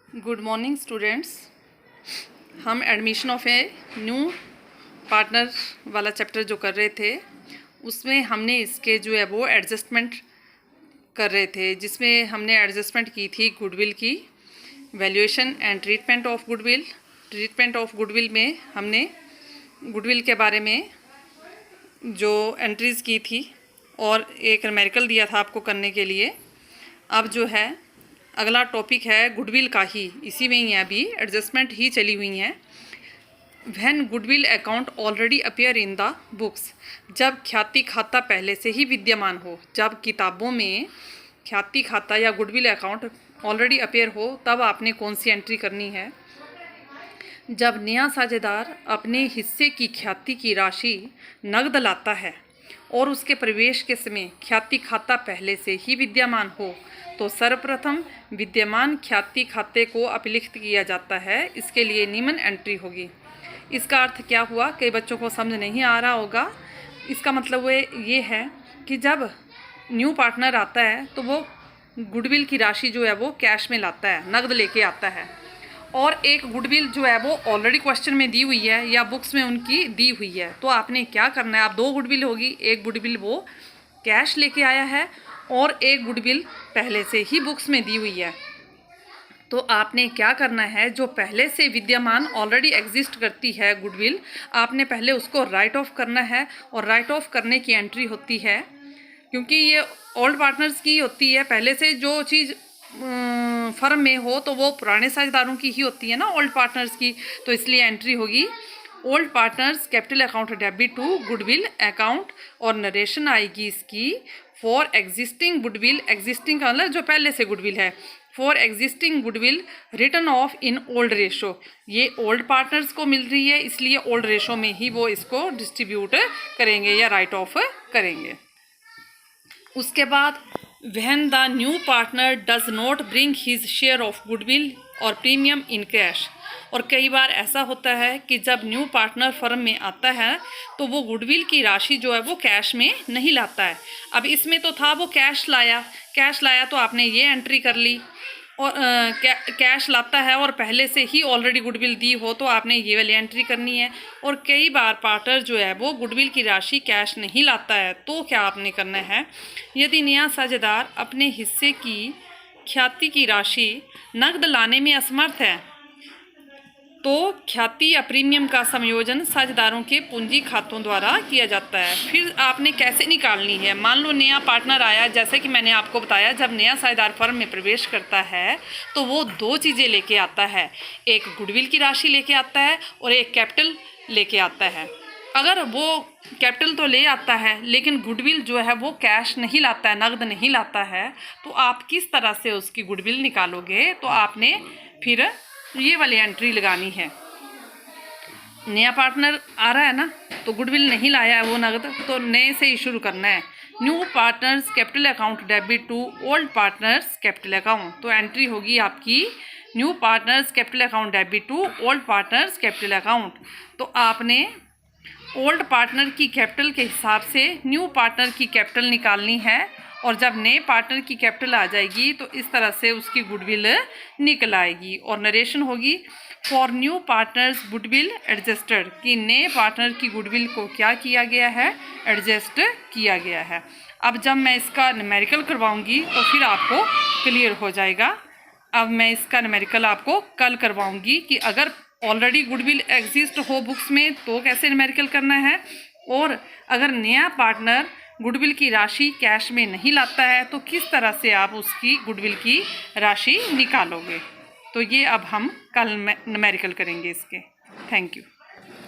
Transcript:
Good morning students. हम admission of a new partner वाला chapter जो कर रहे थे उसमें हमने इसके जो है वो एडजस्टमेंट कर रहे थे, जिसमें हमने एडजस्टमेंट की थी गुडविल की, valuation and treatment of goodwill. Treatment of goodwill में हमने गुडविल के बारे में जो एंट्रीज़ की थी और एक न्यूमेरिकल दिया था आपको करने के लिए। अब जो है अगला टॉपिक है गुडविल का ही, इसी में ही है, अभी एडजस्टमेंट ही चली हुई हैं। When goodwill account already appear in the books, जब ख्याति खाता पहले से ही विद्यमान हो, जब किताबों में ख्याति खाता या गुडविल अकाउंट ऑलरेडी अपीयर हो, तब आपने कौन सी एंट्री करनी है। जब नया साझेदार अपने हिस्से की ख्याति की राशि नकद लाता है और उसके प्रवेश के समय ख्याति खाता पहले से ही विद्यमान हो, तो सर्वप्रथम विद्यमान ख्याति खाते को अभिलिखित किया जाता है। इसके लिए निम्न एंट्री होगी। इसका अर्थ क्या हुआ, कई बच्चों को समझ नहीं आ रहा होगा। इसका मतलब ये है कि जब न्यू पार्टनर आता है तो वो गुडविल की राशि जो है वो कैश में लाता है, नकद लेके आता है, और एक गुडविल जो है वो ऑलरेडी क्वेश्चन में दी हुई है या बुक्स में उनकी दी हुई है। तो आपने क्या करना है, आप दो गुडविल होगी, एक गुडविल वो कैश लेके आया है और एक गुडविल पहले से ही बुक्स में दी हुई है। तो आपने क्या करना है, जो पहले से विद्यमान ऑलरेडी एग्जिस्ट करती है गुडविल, आपने पहले उसको राइट ऑफ करना है। और राइट ऑफ करने की एंट्री होती है, क्योंकि ये ओल्ड पार्टनर्स की होती है, पहले से जो चीज़ फर्म में हो तो वो पुराने साझेदारों की ही होती है ना, ओल्ड पार्टनर्स की। तो इसलिए एंट्री होगी old partners capital account debit to goodwill account, और नरेशन आएगी इसकी फॉर एग्जिस्टिंग गुडविल। एग्जिस्टिंग का मतलब जो पहले से गुडविल है। For existing goodwill return of in old ratio, ये ओल्ड पार्टनर्स को मिल रही है, इसलिए ओल्ड रेशो में ही वो इसको डिस्ट्रीब्यूट करेंगे या राइट ऑफ करेंगे। उसके बाद when the new partner does not bring his share of goodwill और प्रीमियम इन कैश, और कई बार ऐसा होता है कि जब न्यू पार्टनर फर्म में आता है तो वो गुडविल की राशि जो है वो कैश में नहीं लाता है। अब इसमें तो था वो कैश लाया तो आपने ये एंट्री कर ली, और कैश लाता है और पहले से ही ऑलरेडी गुडविल दी हो तो आपने ये वाली एंट्री करनी है। और कई बार पार्टनर जो है वो गुडविल की राशि कैश नहीं लाता है, तो क्या आपने करना है, यदि नया साझेदार अपने हिस्से की ख्याति की राशि नकद लाने में असमर्थ है तो ख्याति या प्रीमियम का संयोजन साझेदारों के पूंजी खातों द्वारा किया जाता है। फिर आपने कैसे निकालनी है, मान लो नया पार्टनर आया, जैसे कि मैंने आपको बताया, जब नया साझेदार फर्म में प्रवेश करता है तो वो दो चीज़ें लेके आता है, एक गुडविल की राशि लेके आता है और एक कैपिटल लेके आता है। अगर वो कैपिटल तो ले आता है लेकिन गुडविल जो है वो कैश नहीं लाता है, नकद नहीं लाता है, तो आप किस तरह से उसकी गुडविल निकालोगे, तो आपने फिर ये वाली एंट्री लगानी है। नया पार्टनर आ रहा है ना, तो गुडविल नहीं लाया है वो नकद, तो नए से ही शुरू करना है। New partners capital account debit to old partners capital account, तो एंट्री होगी आपकी new partners capital account debit to old partners capital account. तो आपने ओल्ड पार्टनर की कैपिटल के हिसाब से न्यू पार्टनर की कैपिटल निकालनी है, और जब नए पार्टनर की कैपिटल आ जाएगी तो इस तरह से उसकी गुडविल निकल आएगी। और नरेशन होगी for new partners goodwill adjusted, कि नए पार्टनर की गुडविल को क्या किया गया है, एडजस्ट किया गया है। अब जब मैं इसका न्यूमेरिकल करवाऊंगी तो फिर आपको क्लियर हो जाएगा। अब मैं इसका न्यूमेरिकल आपको कल करवाऊंगी कि अगर ऑलरेडी गुडविल एग्जिस्ट हो बुक्स में तो कैसे न्यूमेरिकल करना है, और अगर नया पार्टनर गुडविल की राशि कैश में नहीं लाता है तो किस तरह से आप उसकी गुडविल की राशि निकालोगे। तो ये अब हम कल न्यूमेरिकल करेंगे इसके। Thank you.